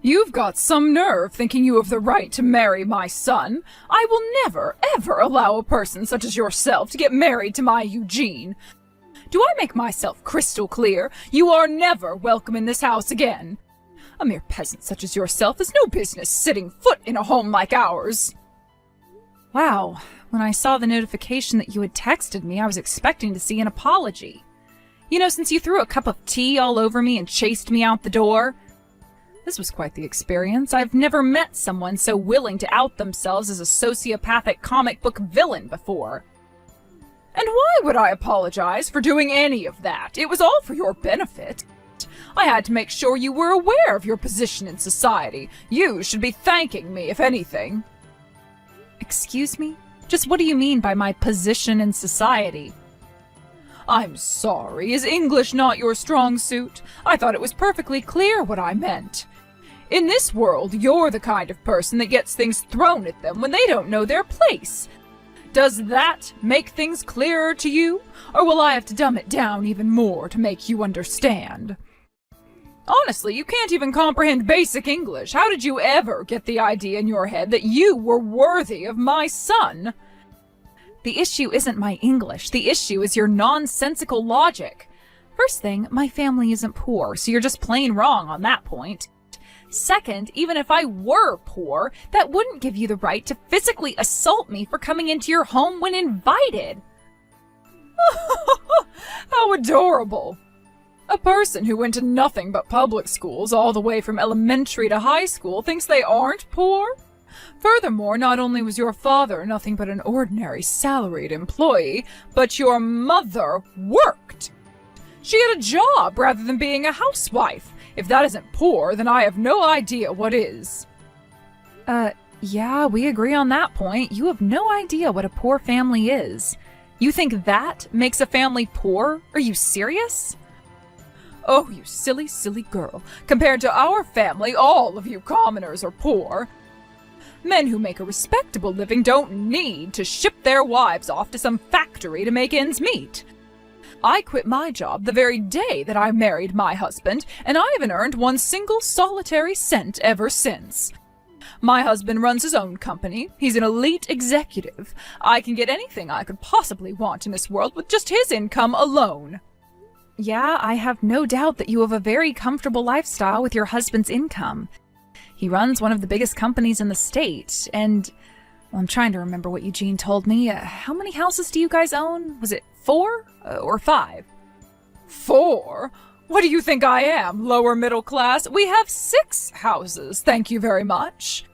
You've got some nerve thinking you have the right to marry my son. I will never, ever allow a person such as yourself to get married to my Eugene. Do I make myself crystal clear? You are never welcome in this house again. A mere peasant such as yourself has no business setting foot in a home like ours. Wow, when I saw the notification that you had texted me, I was expecting to see an apology. You know, since you threw a cup of tea all over me and chased me out the door. This was quite the experience. I've never met someone so willing to out themselves as a sociopathic comic book villain before. And why would I apologize for doing any of that? It was all for your benefit. I had to make sure you were aware of your position in society. You should be thanking me, if anything. Excuse me? Just what do you mean by my position in society? I'm sorry. Is English not your strong suit? I thought it was perfectly clear what I meant. In this world, you're the kind of person that gets things thrown at them when they don't know their place. Does that make things clearer to you? Or will I have to dumb it down even more to make you understand? Honestly, you can't even comprehend basic English. How did you ever get the idea in your head that you were worthy of my son? The issue isn't my English. The issue is your nonsensical logic. First thing, my family isn't poor, so you're just plain wrong on that point. Second, even if I were poor, that wouldn't give you the right to physically assault me for coming into your home when invited. How adorable! A person who went to nothing but public schools all the way from elementary to high school thinks they aren't poor? Furthermore, not only was your father nothing but an ordinary salaried employee, but your mother worked. She had a job rather than being a housewife. If that isn't poor, then I have no idea what is. Yeah, we agree on that point. You have no idea what a poor family is. You think that makes a family poor? Are you serious? Oh, you silly, silly girl. Compared to our family, all of you commoners are poor. Men who make a respectable living don't need to ship their wives off to some factory to make ends meet. I quit my job the very day that I married my husband, and I haven't earned one single solitary cent ever since. My husband runs his own company. He's an elite executive. I can get anything I could possibly want in this world with just his income alone. Yeah, I have no doubt that you have a very comfortable lifestyle with your husband's income. He runs one of the biggest companies in the state, and well, I'm trying to remember what Eugene told me. How many houses do you guys own? Was it 4 or 5? 4? What do you think I am, lower middle class? We have 6 houses, thank you very much.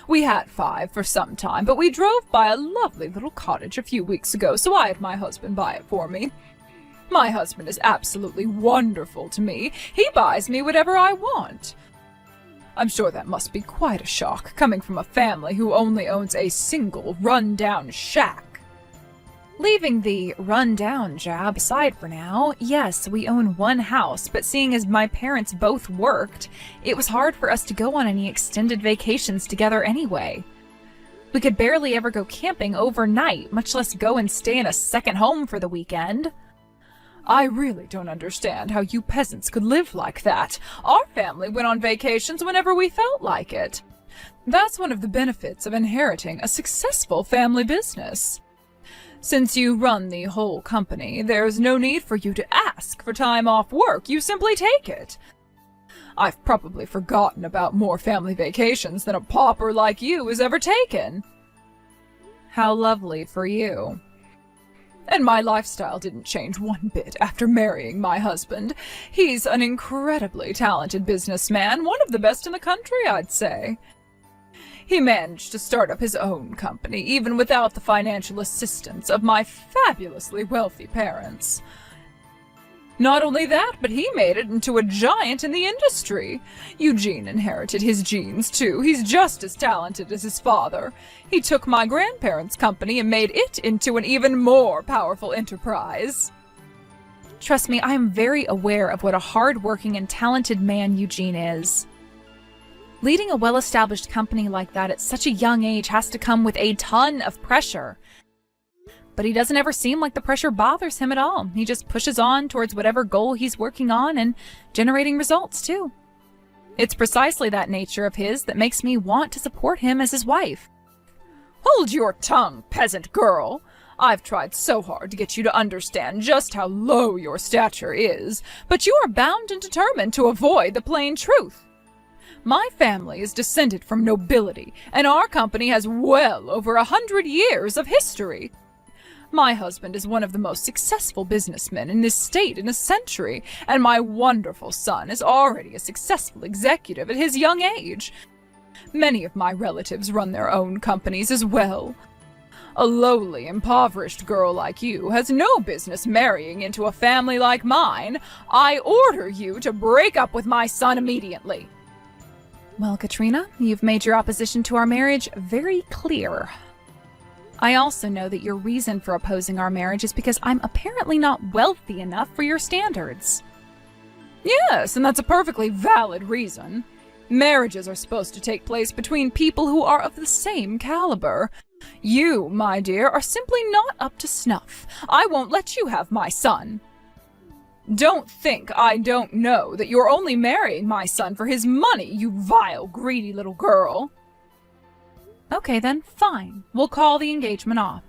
We had 5 for some time, but we drove by a lovely little cottage a few weeks ago, so I had my husband buy it for me. My husband is absolutely wonderful to me. He buys me whatever I want. I'm sure that must be quite a shock, coming from a family who only owns a single run-down shack. Leaving the run-down jab aside for now, yes, we own one house, but seeing as my parents both worked, it was hard for us to go on any extended vacations together anyway. We could barely ever go camping overnight, much less go and stay in a second home for the weekend. I really don't understand how you peasants could live like that. Our family went on vacations whenever we felt like it. That's one of the benefits of inheriting a successful family business. Since you run the whole company, there's no need for you to ask for time off work. You simply take it. I've probably forgotten about more family vacations than a pauper like you has ever taken. How lovely for you. And my lifestyle didn't change one bit after marrying my husband. He's an incredibly talented businessman, one of the best in the country, I'd say. He managed to start up his own company, even without the financial assistance of my fabulously wealthy parents. Not only that, but he made it into a giant in the industry. Eugene inherited his genes, too. He's just as talented as his father. He took my grandparents' company and made it into an even more powerful enterprise. Trust me, I am very aware of what a hard-working and talented man Eugene is. Leading a well-established company like that at such a young age has to come with a ton of pressure. But he doesn't ever seem like the pressure bothers him at all. He just pushes on towards whatever goal he's working on and generating results, too. It's precisely that nature of his that makes me want to support him as his wife. Hold your tongue, peasant girl. I've tried so hard to get you to understand just how low your stature is, but you are bound and determined to avoid the plain truth. My family is descended from nobility, and our company has well over 100 years of history. My husband is one of the most successful businessmen in this state in a century, and my wonderful son is already a successful executive at his young age. Many of my relatives run their own companies as well. A lowly, impoverished girl like you has no business marrying into a family like mine. I order you to break up with my son immediately. Well, Katrina, you've made your opposition to our marriage very clear. I also know that your reason for opposing our marriage is because I'm apparently not wealthy enough for your standards. Yes, and that's a perfectly valid reason. Marriages are supposed to take place between people who are of the same caliber. You, my dear, are simply not up to snuff. I won't let you have my son. Don't think I don't know that you're only marrying my son for his money, you vile, greedy little girl. Okay then, fine. We'll call the engagement off.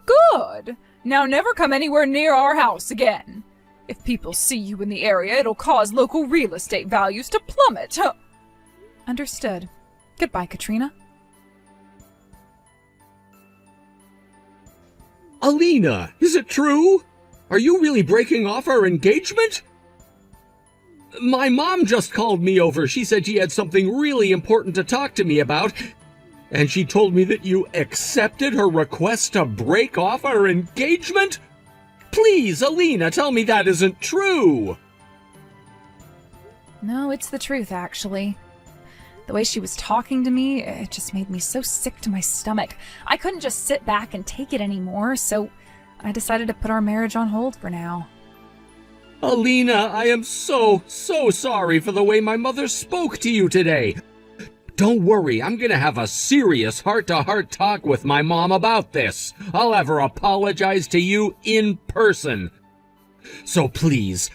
Good! Now never come anywhere near our house again. If people see you in the area, it'll cause local real estate values to plummet. Understood. Goodbye, Katrina. Alina, is it true? Are you really breaking off our engagement? My mom just called me over. She said she had something really important to talk to me about, and she told me that you accepted her request to break off our engagement? Please, Alina, tell me that isn't true. No, it's the truth, actually. The way she was talking to me, it just made me so sick to my stomach. I couldn't just sit back and take it anymore, so I decided to put our marriage on hold for now. Alina, I am so sorry for the way my mother spoke to you today. Don't worry, I'm gonna have a serious heart-to-heart talk with my mom about this. I'll have her apologize to you in person. So please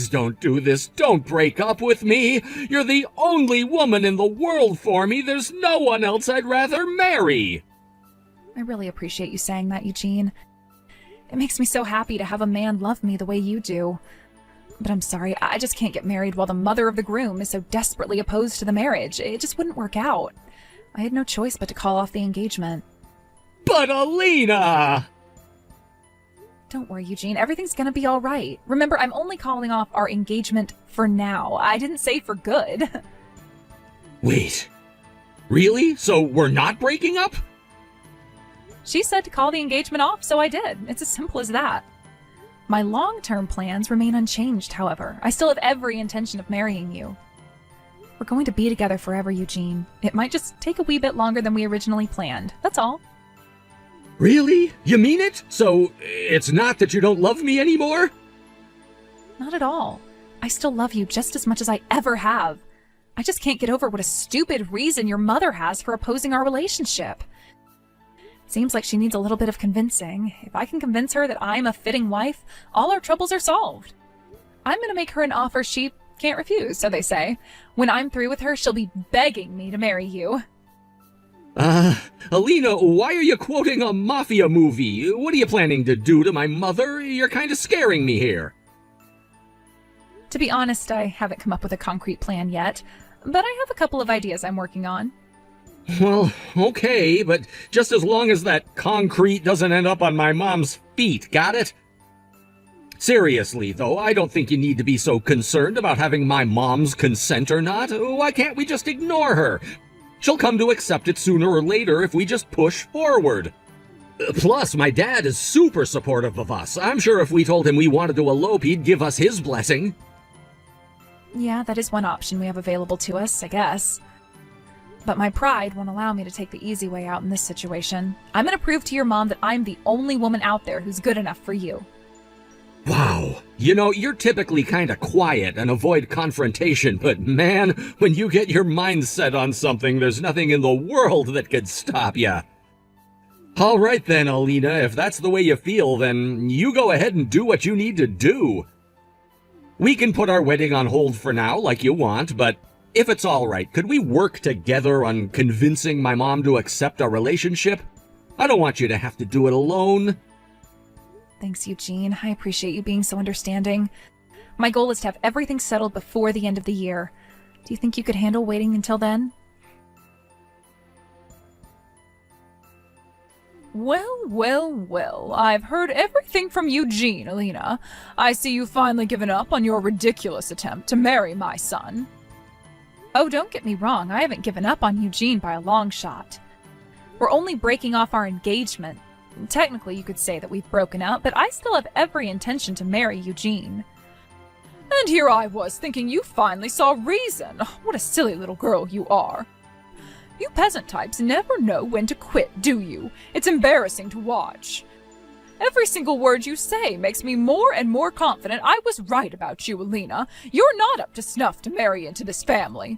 don't do this. Don't break up with me. You're the only woman in the world for me. There's no one else I'd rather marry. I really appreciate you saying that, Eugene. It makes me so happy to have a man love me the way you do. But I'm sorry, I just can't get married while the mother of the groom is so desperately opposed to the marriage. It just wouldn't work out. I had no choice but to call off the engagement. But Alina! Don't worry, Eugene. Everything's gonna be all right. Remember, I'm only calling off our engagement for now. I didn't say for good. Wait. Really? So we're not breaking up? She said to call the engagement off, so I did. It's as simple as that. My long-term plans remain unchanged, however. I still have every intention of marrying you. We're going to be together forever, Eugene. It might just take a wee bit longer than we originally planned. That's all. Really? You mean it? So it's not that you don't love me anymore? Not at all. I still love you just as much as I ever have. I just can't get over what a stupid reason your mother has for opposing our relationship. Seems like she needs a little bit of convincing. If I can convince her that I'm a fitting wife, all our troubles are solved. I'm gonna make her an offer she can't refuse, so they say. When I'm through with her, she'll be begging me to marry you. Alina, why are you quoting a mafia movie? What are you planning to do to my mother? You're kind of scaring me here. To be honest, I haven't come up with a concrete plan yet, but I have a couple of ideas I'm working on. Well, okay, but just as long as that concrete doesn't end up on my mom's feet, got it? Seriously, though, I don't think you need to be so concerned about having my mom's consent or not. Why can't we just ignore her? She'll come to accept it sooner or later if we just push forward. Plus, my dad is super supportive of us. I'm sure if we told him we wanted to elope, he'd give us his blessing. Yeah, that is one option we have available to us, I guess. But my pride won't allow me to take the easy way out in this situation. I'm gonna prove to your mom that I'm the only woman out there who's good enough for you. Wow. You know, you're typically kind of quiet and avoid confrontation, but man, when you get your mind set on something, there's nothing in the world that could stop you. All right then, Alina, if that's the way you feel, then you go ahead and do what you need to do. We can put our wedding on hold for now, like you want, but if it's all right, could we work together on convincing my mom to accept our relationship? I don't want you to have to do it alone. Thanks, Eugene. I appreciate you being so understanding. My goal is to have everything settled before the end of the year. Do you think you could handle waiting until then? Well, I've heard everything from Eugene, Alina. I see you've finally given up on your ridiculous attempt to marry my son. Oh, don't get me wrong, I haven't given up on Eugene by a long shot. We're only breaking off our engagement. Technically, you could say that we've broken up, but I still have every intention to marry Eugene. And here I was thinking you finally saw reason. What a silly little girl you are. You peasant types never know when to quit, do you? It's embarrassing to watch. Every single word you say makes me more and more confident I was right about you, Alina. You're not up to snuff to marry into this family.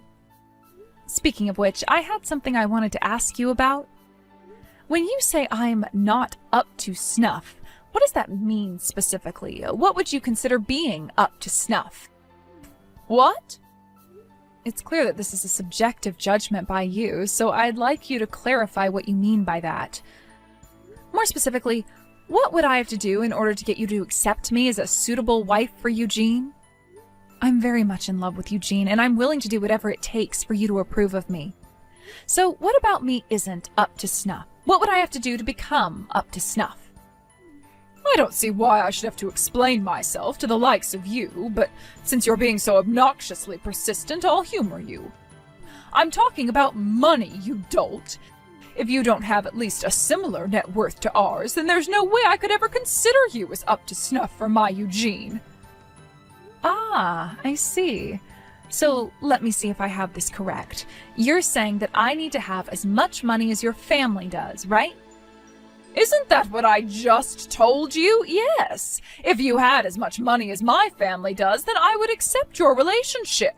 Speaking of which, I had something I wanted to ask you about. When you say I'm not up to snuff, what does that mean specifically? What would you consider being up to snuff? What? It's clear that this is a subjective judgment by you, so I'd like you to clarify what you mean by that. More specifically, what would I have to do in order to get you to accept me as a suitable wife for Eugene? I'm very much in love with Eugene, and I'm willing to do whatever it takes for you to approve of me. So what about me isn't up to snuff? What would I have to do to become up to snuff? I don't see why I should have to explain myself to the likes of you, but since you're being so obnoxiously persistent, I'll humor you. I'm talking about money, you dolt. If you don't have at least a similar net worth to ours, then there's no way I could ever consider you as up to snuff for my Eugene. Ah, I see. So let me see if I have this correct. You're saying that I need to have as much money as your family does, right? Isn't that what I just told you? Yes. If you had as much money as my family does, then I would accept your relationship.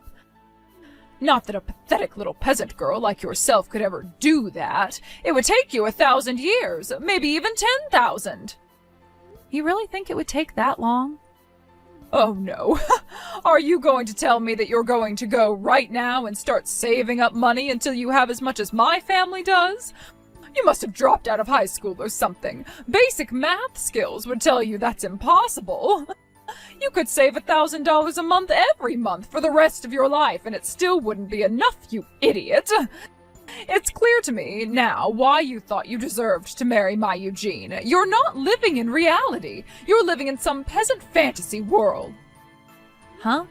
Not that a pathetic little peasant girl like yourself could ever do that. It would take you 1,000 years, maybe even 10,000. You really think it would take that long? Oh no. Are you going to tell me that you're going to go right now and start saving up money until you have as much as my family does? You must have dropped out of high school or something. Basic math skills would tell you that's impossible. You could save $1,000 a month every month for the rest of your life, and it still wouldn't be enough, you idiot. It's clear to me now why you thought you deserved to marry my Eugene. You're not living in reality. You're living in some peasant fantasy world. Huh?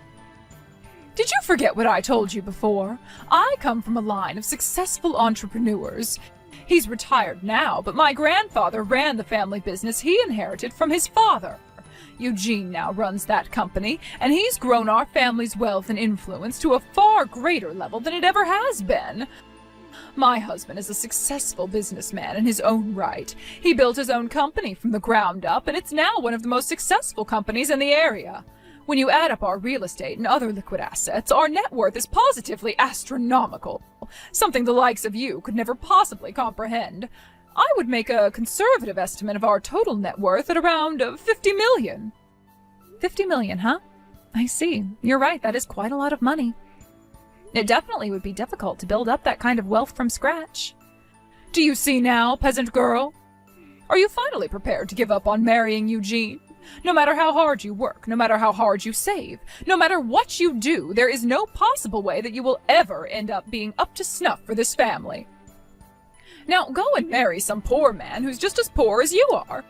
Did you forget what I told you before? I come from a line of successful entrepreneurs. He's retired now, but my grandfather ran the family business he inherited from his father. Eugene now runs that company, and he's grown our family's wealth and influence to a far greater level than it ever has been. My husband is a successful businessman in his own right. He built his own company from the ground up, and it's now one of the most successful companies in the area. When you add up our real estate and other liquid assets, our net worth is positively astronomical, something the likes of you could never possibly comprehend. I would make a conservative estimate of our total net worth at around 50 million. 50 million, huh? I see. You're right, that is quite a lot of money. It definitely would be difficult to build up that kind of wealth from scratch. Do you see now, peasant girl? Are you finally prepared to give up on marrying Eugene? No matter how hard you work, no matter how hard you save, no matter what you do, there is no possible way that you will ever end up being up to snuff for this family. Now go and marry some poor man who's just as poor as you are.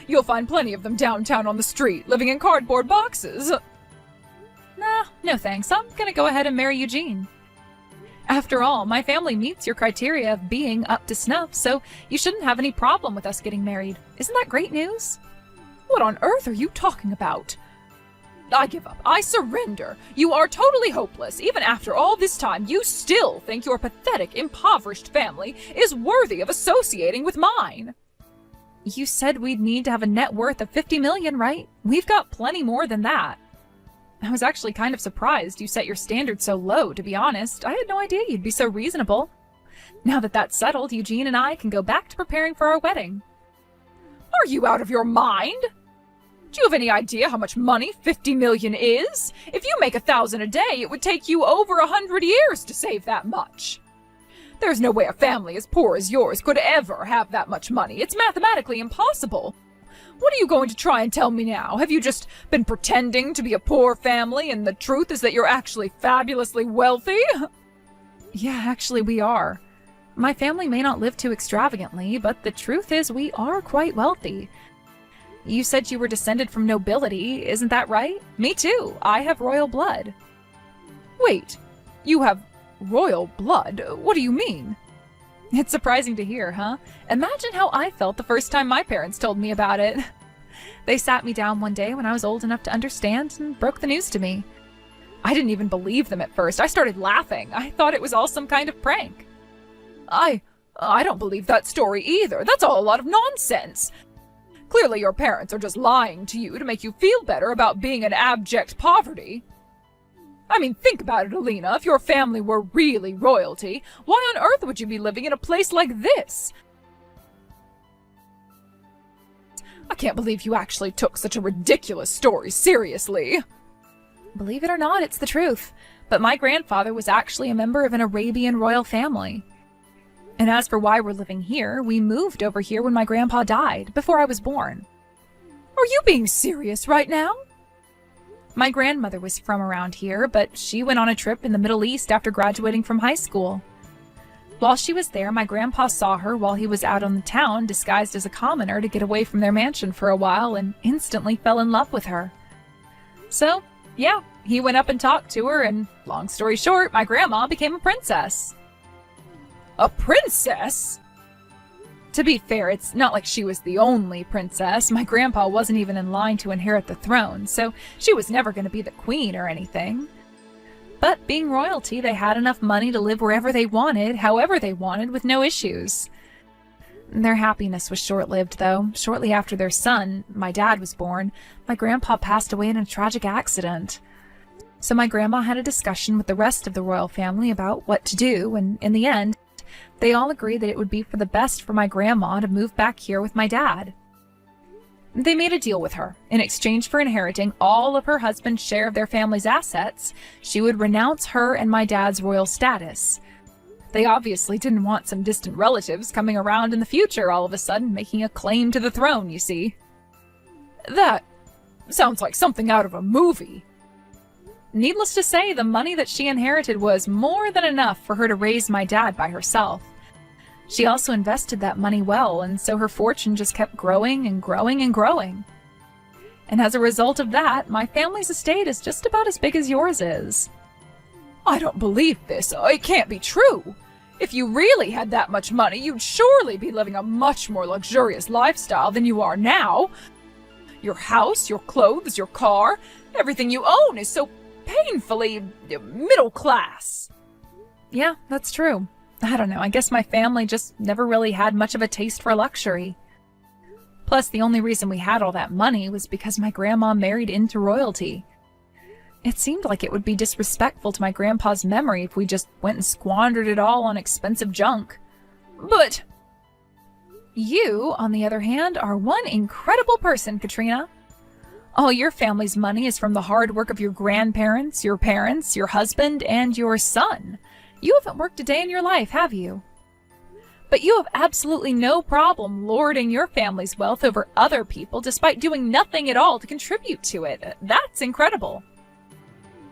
You'll find plenty of them downtown on the street, living in cardboard boxes. Nah, no thanks. I'm gonna go ahead and marry Eugene. After all, my family meets your criteria of being up to snuff, so you shouldn't have any problem with us getting married. Isn't that great news? What on earth are you talking about? I give up. I surrender. You are totally hopeless. Even after all this time, you still think your pathetic, impoverished family is worthy of associating with mine. You said we'd need to have a net worth of 50 million, right? We've got plenty more than that. I was actually kind of surprised you set your standards so low, to be honest. I had no idea you'd be so reasonable. Now that that's settled, Eugene and I can go back to preparing for our wedding. Are you out of your mind? Do you have any idea how much money 50 million is? If you make 1,000 a day, it would take you over 100 years to save that much. There's no way a family as poor as yours could ever have that much money. It's mathematically impossible. What are you going to try and tell me now? Have you just been pretending to be a poor family and the truth is that you're actually fabulously wealthy? Yeah, actually we are. My family may not live too extravagantly, but the truth is we are quite wealthy. You said you were descended from nobility, isn't that right? Me too. I have royal blood. Wait, you have royal blood? What do you mean? It's surprising to hear, huh? Imagine how I felt the first time my parents told me about it. They sat me down one day when I was old enough to understand and broke the news to me. I didn't even believe them at first. I started laughing. I thought it was all some kind of prank. I don't believe that story either. That's all a lot of nonsense. Clearly your parents are just lying to you to make you feel better about being in abject poverty. I mean, think about it, Alina. If your family were really royalty, why on earth would you be living in a place like this? I can't believe you actually took such a ridiculous story seriously. Believe it or not, it's the truth. But my grandfather was actually a member of an Arabian royal family. And as for why we're living here, we moved over here when my grandpa died, before I was born. Are you being serious right now? My grandmother was from around here, but she went on a trip in the Middle East after graduating from high school. While she was there, my grandpa saw her while he was out on the town disguised as a commoner to get away from their mansion for a while and instantly fell in love with her. So, yeah, he went up and talked to her, and long story short, my grandma became a princess. A princess? To be fair, it's not like she was the only princess. My grandpa wasn't even in line to inherit the throne, so she was never going to be the queen or anything. But being royalty, they had enough money to live wherever they wanted, however they wanted, with no issues. Their happiness was short-lived, though. Shortly after their son, my dad, was born, my grandpa passed away in a tragic accident. So my grandma had a discussion with the rest of the royal family about what to do, and in the end, they all agreed that it would be for the best for my grandma to move back here with my dad. They made a deal with her. In exchange for inheriting all of her husband's share of their family's assets, she would renounce her and my dad's royal status. They obviously didn't want some distant relatives coming around in the future all of a sudden making a claim to the throne, you see. That sounds like something out of a movie. Needless to say, the money that she inherited was more than enough for her to raise my dad by herself. She also invested that money well, and so her fortune just kept growing and growing and growing. And as a result of that, my family's estate is just about as big as yours is. I don't believe this. It can't be true. If you really had that much money, you'd surely be living a much more luxurious lifestyle than you are now. Your house, your clothes, your car, everything you own is so painfully middle class. Yeah, that's true. I don't know, I guess my family just never really had much of a taste for luxury. Plus, the only reason we had all that money was because my grandma married into royalty. It seemed like it would be disrespectful to my grandpa's memory if we just went and squandered it all on expensive junk. But you, on the other hand, are one incredible person, Katrina. All your family's money is from the hard work of your grandparents, your parents, your husband, and your son. You haven't worked a day in your life, have you? But you have absolutely no problem lording your family's wealth over other people despite doing nothing at all to contribute to it. That's incredible.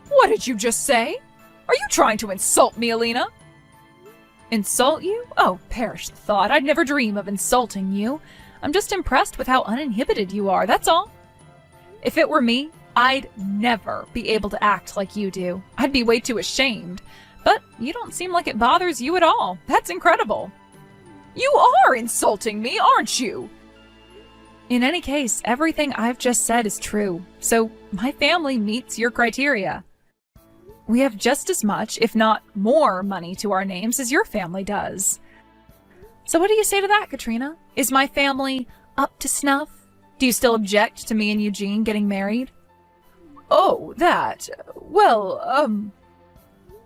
What did you just say? Are you trying to insult me, Alina? Insult you? Oh, perish the thought. I'd never dream of insulting you. I'm just impressed with how uninhibited you are, that's all. If it were me, I'd never be able to act like you do. I'd be way too ashamed. But you don't seem like it bothers you at all. That's incredible. You are insulting me, aren't you? In any case, everything I've just said is true. So my family meets your criteria. We have just as much, if not more, money to our names as your family does. So what do you say to that, Katrina? Is my family up to snuff? Do you still object to me and Eugene getting married? Oh, that... Well,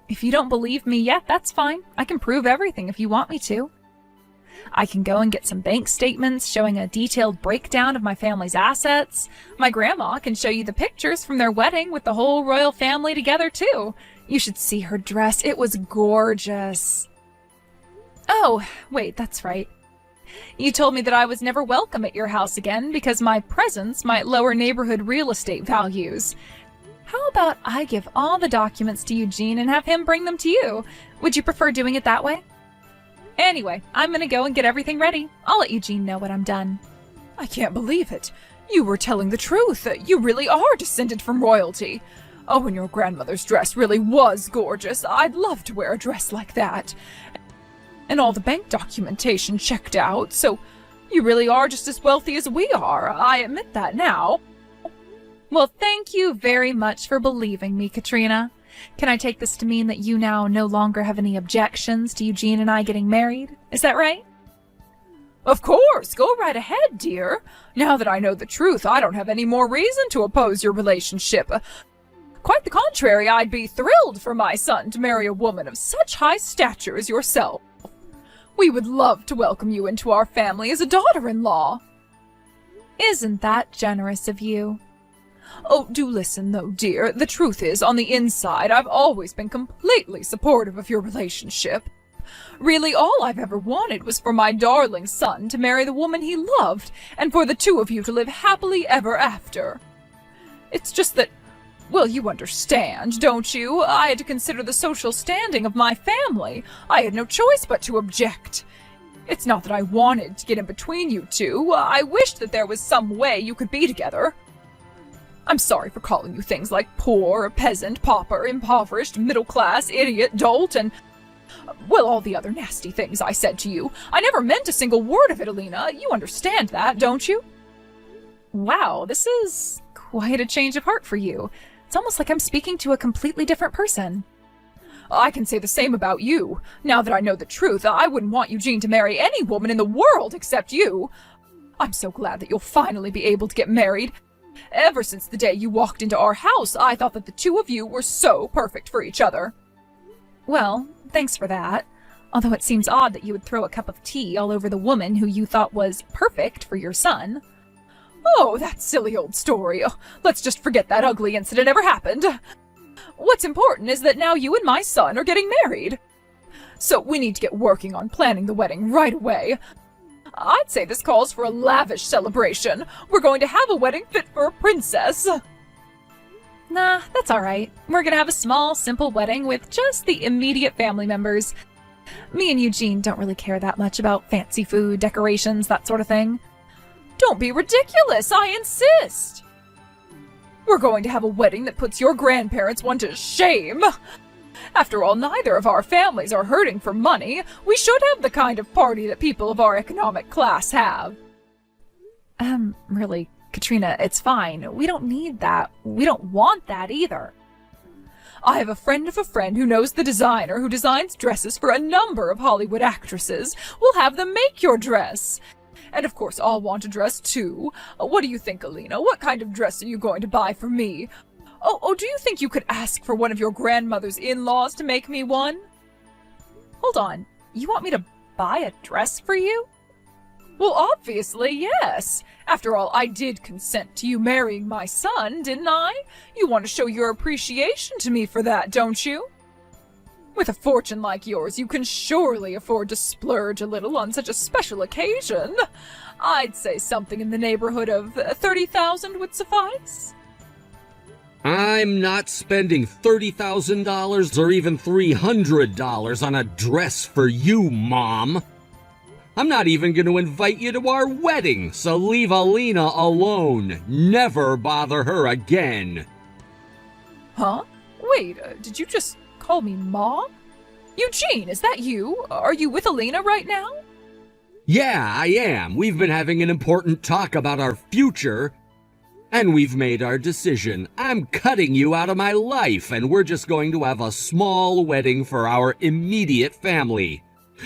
If you don't believe me yet, that's fine. I can prove everything if you want me to. I can go and get some bank statements showing a detailed breakdown of my family's assets. My grandma can show you the pictures from their wedding with the whole royal family together, too. You should see her dress. It was gorgeous. Oh, wait, that's right. You told me that I was never welcome at your house again because my presence might lower neighborhood real estate values. How about I give all the documents to Eugene and have him bring them to you? Would you prefer doing it that way? Anyway, I'm gonna go and get everything ready. I'll let Eugene know when I'm done. I can't believe it. You were telling the truth. You really are descended from royalty. Oh, and your grandmother's dress really was gorgeous. I'd love to wear a dress like that. And all the bank documentation checked out, so you really are just as wealthy as we are. I admit that now. Well, thank you very much for believing me, Katrina. Can I take this to mean that you now no longer have any objections to Eugene and I getting married? Is that right? Of course, go right ahead, dear. Now that I know the truth, I don't have any more reason to oppose your relationship. Quite the contrary, I'd be thrilled for my son to marry a woman of such high stature as yourself. We would love to welcome you into our family as a daughter-in-law. Isn't that generous of you? Oh, do listen, though, dear. The truth is, on the inside, I've always been completely supportive of your relationship. Really, all I've ever wanted was for my darling son to marry the woman he loved, and for the two of you to live happily ever after. It's just that, well, you understand, don't you? I had to consider the social standing of my family. I had no choice but to object. It's not that I wanted to get in between you two. I wished that there was some way you could be together. I'm sorry for calling you things like poor, peasant, pauper, impoverished, middle class, idiot, dolt, and, well, all the other nasty things I said to you. I never meant a single word of it, Alina. You understand that, don't you? Wow, this is quite a change of heart for you. It's almost like I'm speaking to a completely different person. I can say the same about you. Now that I know the truth, I wouldn't want Eugene to marry any woman in the world except you. I'm so glad that you'll finally be able to get married. Ever since the day you walked into our house, I thought that the two of you were so perfect for each other. Well, thanks for that. Although it seems odd that you would throw a cup of tea all over the woman who you thought was perfect for your son. Oh, that silly old story. Oh, let's just forget that ugly incident ever happened. What's important is that now you and my son are getting married. So we need to get working on planning the wedding right away. I'd say this calls for a lavish celebration. We're going to have a wedding fit for a princess. Nah, that's all right. We're gonna have a small, simple wedding with just the immediate family members. Me and Eugene don't really care that much about fancy food, decorations, that sort of thing. Don't be ridiculous, I insist. We're going to have a wedding that puts your grandparents one to shame. After all, neither of our families are hurting for money. We should have the kind of party that people of our economic class have. Really, Katrina, it's fine. We don't need that. We don't want that either. I have a friend of a friend who knows the designer who designs dresses for a number of Hollywood actresses. We'll have them make your dress. And of course, I'll want a dress too. What do you think, Alina? What kind of dress are you going to buy for me? Oh, do you think you could ask for one of your grandmother's in-laws to make me one? Hold on. You want me to buy a dress for you? Well, obviously, yes. After all, I did consent to you marrying my son, didn't I? You want to show your appreciation to me for that, don't you? With a fortune like yours, you can surely afford to splurge a little on such a special occasion. I'd say something in the neighborhood of 30,000 would suffice. I'm not spending $30,000 or even $300 on a dress for you, Mom. I'm not even going to invite you to our wedding, so leave Alina alone. Never bother her again. Huh? Wait, did you just call me Mom? Eugene, is that you? Are you with Alina right now? Yeah, I am. We've been having an important talk about our future, and we've made our decision. I'm cutting you out of my life, and we're just going to have a small wedding for our immediate family.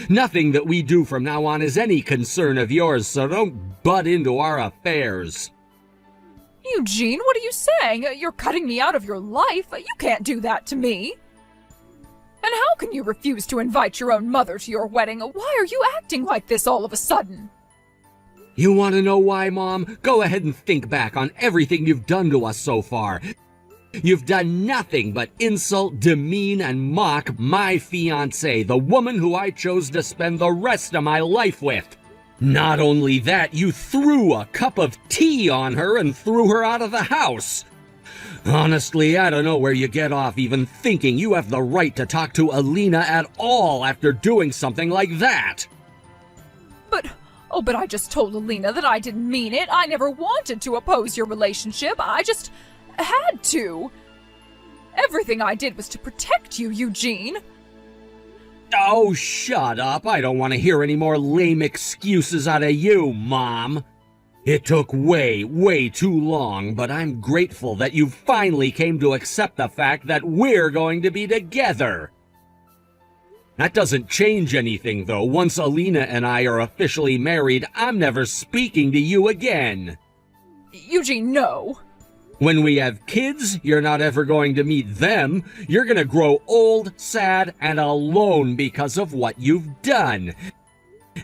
Nothing that we do from now on is any concern of yours, so don't butt into our affairs. Eugene, what are you saying? You're cutting me out of your life. You can't do that to me. And how can you refuse to invite your own mother to your wedding? Why are you acting like this all of a sudden? You want to know why, Mom? Go ahead and think back on everything you've done to us so far. You've done nothing but insult, demean, and mock my fiancée, the woman who I chose to spend the rest of my life with. Not only that, you threw a cup of tea on her and threw her out of the house. Honestly, I don't know where you get off even thinking you have the right to talk to Alina at all after doing something like that. But I just told Alina that I didn't mean it. I never wanted to oppose your relationship. I just had to. Everything I did was to protect you, Eugene. Oh, shut up. I don't want to hear any more lame excuses out of you, Mom. It took way too long, but I'm grateful that you finally came to accept the fact that we're going to be together. That doesn't change anything, though. Once Alina and I are officially married, I'm never speaking to you again. Eugene, no. When we have kids, you're not ever going to meet them. You're gonna grow old, sad, and alone because of what you've done.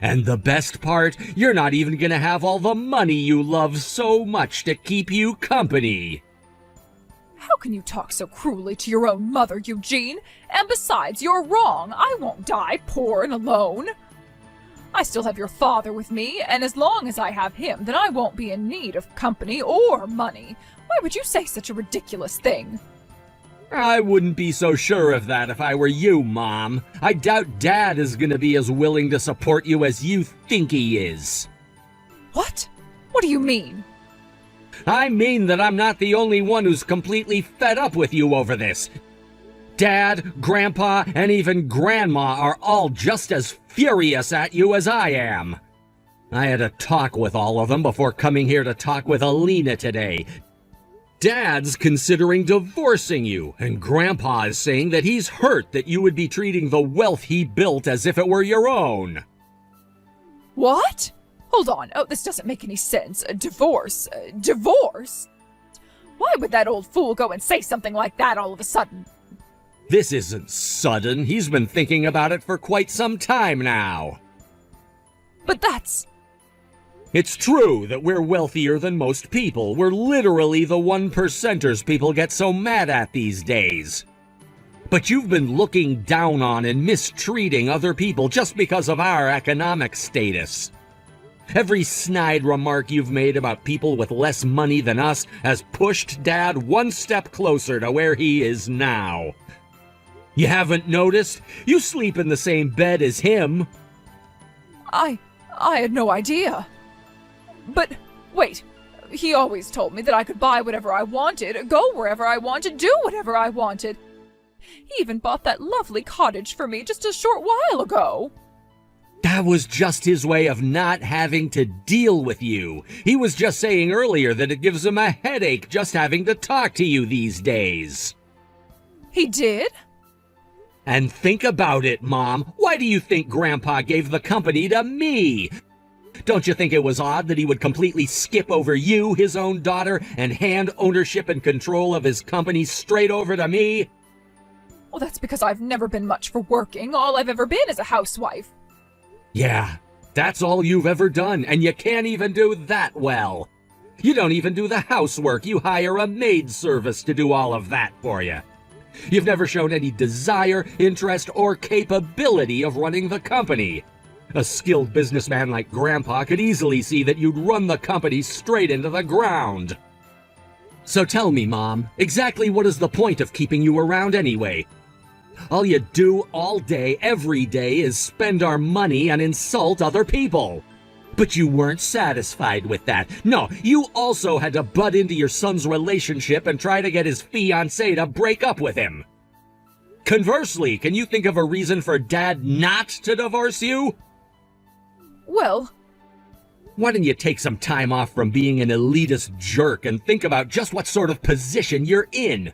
And the best part, you're not even gonna have all the money you love so much to keep you company. How can you talk so cruelly to your own mother, Eugene? And besides, you're wrong. I won't die poor and alone. I still have your father with me, and as long as I have him, then I won't be in need of company or money. Why would you say such a ridiculous thing? I wouldn't be so sure of that if I were you, Mom. I doubt Dad is gonna be as willing to support you as you think he is. What? What do you mean? I mean that I'm not the only one who's completely fed up with you over this. Dad, Grandpa, and even Grandma are all just as furious at you as I am. I had a talk with all of them before coming here to talk with Alina today. Dad's considering divorcing you, and Grandpa is saying that he's hurt that you would be treating the wealth he built as if it were your own. What? Hold on. Oh, this doesn't make any sense. Divorce? Divorce? Why would that old fool go and say something like that all of a sudden? This isn't sudden. He's been thinking about it for quite some time now. But that's... It's true that we're wealthier than most people. We're literally the 1%ers people get so mad at these days. But you've been looking down on and mistreating other people just because of our economic status. Every snide remark you've made about people with less money than us has pushed Dad one step closer to where he is now. You haven't noticed? You sleep in the same bed as him. I had no idea. But, wait, he always told me that I could buy whatever I wanted, go wherever I wanted, do whatever I wanted. He even bought that lovely cottage for me just a short while ago. That was just his way of not having to deal with you. He was just saying earlier that it gives him a headache just having to talk to you these days. He did? And think about it, Mom. Why do you think Grandpa gave the company to me? Don't you think it was odd that he would completely skip over you, his own daughter, and hand ownership and control of his company straight over to me? Well, that's because I've never been much for working. All I've ever been is a housewife. Yeah, that's all you've ever done, and you can't even do that well. You don't even do the housework. You hire a maid service to do all of that for you. You've never shown any desire, interest, or capability of running the company. A skilled businessman like Grandpa could easily see that you'd run the company straight into the ground. So tell me, Mom, exactly what is the point of keeping you around anyway? All you do all day, every day, is spend our money and insult other people. But you weren't satisfied with that. No, you also had to butt into your son's relationship and try to get his fiancée to break up with him. Conversely, can you think of a reason for Dad not to divorce you? Well, why don't you take some time off from being an elitist jerk and think about just what sort of position you're in?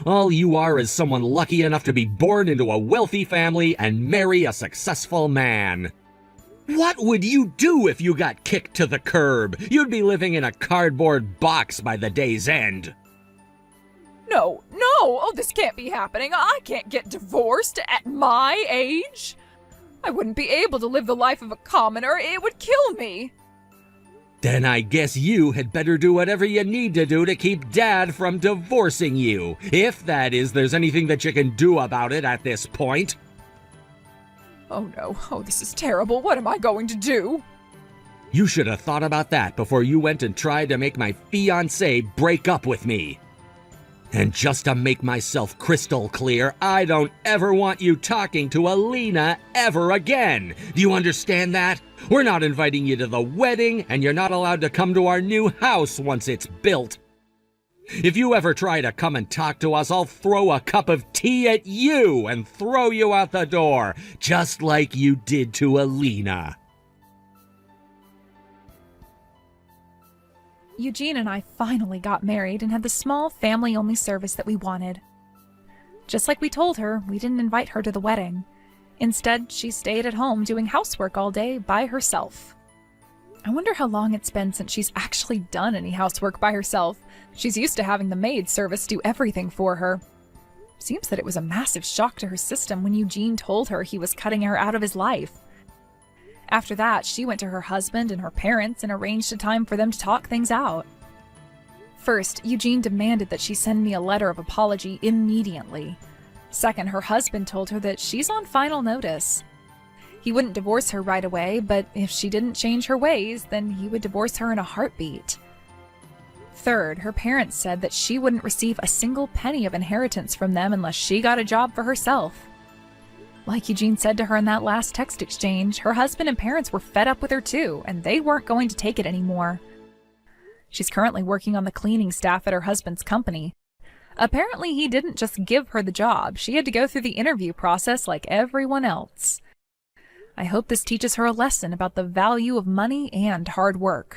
All you are is someone lucky enough to be born into a wealthy family and marry a successful man. What would you do if you got kicked to the curb? You'd be living in a cardboard box by the day's end. No, no! Oh, this can't be happening. I can't get divorced at my age. I wouldn't be able to live the life of a commoner. It would kill me. Then I guess you had better do whatever you need to do to keep Dad from divorcing you. If that is, there's anything that you can do about it at this point. Oh no, oh this is terrible. What am I going to do? You should have thought about that before you went and tried to make my fiancé break up with me. And just to make myself crystal clear, I don't ever want you talking to Alina ever again. Do you understand that? We're not inviting you to the wedding, and you're not allowed to come to our new house once it's built. If you ever try to come and talk to us, I'll throw a cup of tea at you and throw you out the door, just like you did to Alina. Eugene and I finally got married and had the small family-only service that we wanted. Just like we told her, we didn't invite her to the wedding. Instead, she stayed at home doing housework all day by herself. I wonder how long it's been since she's actually done any housework by herself. She's used to having the maid service do everything for her. Seems that it was a massive shock to her system when Eugene told her he was cutting her out of his life. After that, she went to her husband and her parents and arranged a time for them to talk things out. First, Eugene demanded that she send me a letter of apology immediately. Second, her husband told her that she's on final notice. He wouldn't divorce her right away, but if she didn't change her ways, then he would divorce her in a heartbeat. Third, her parents said that she wouldn't receive a single penny of inheritance from them unless she got a job for herself. Like Eugene said to her in that last text exchange, her husband and parents were fed up with her too, and they weren't going to take it anymore. She's currently working on the cleaning staff at her husband's company. Apparently, he didn't just give her the job. She had to go through the interview process like everyone else. I hope this teaches her a lesson about the value of money and hard work.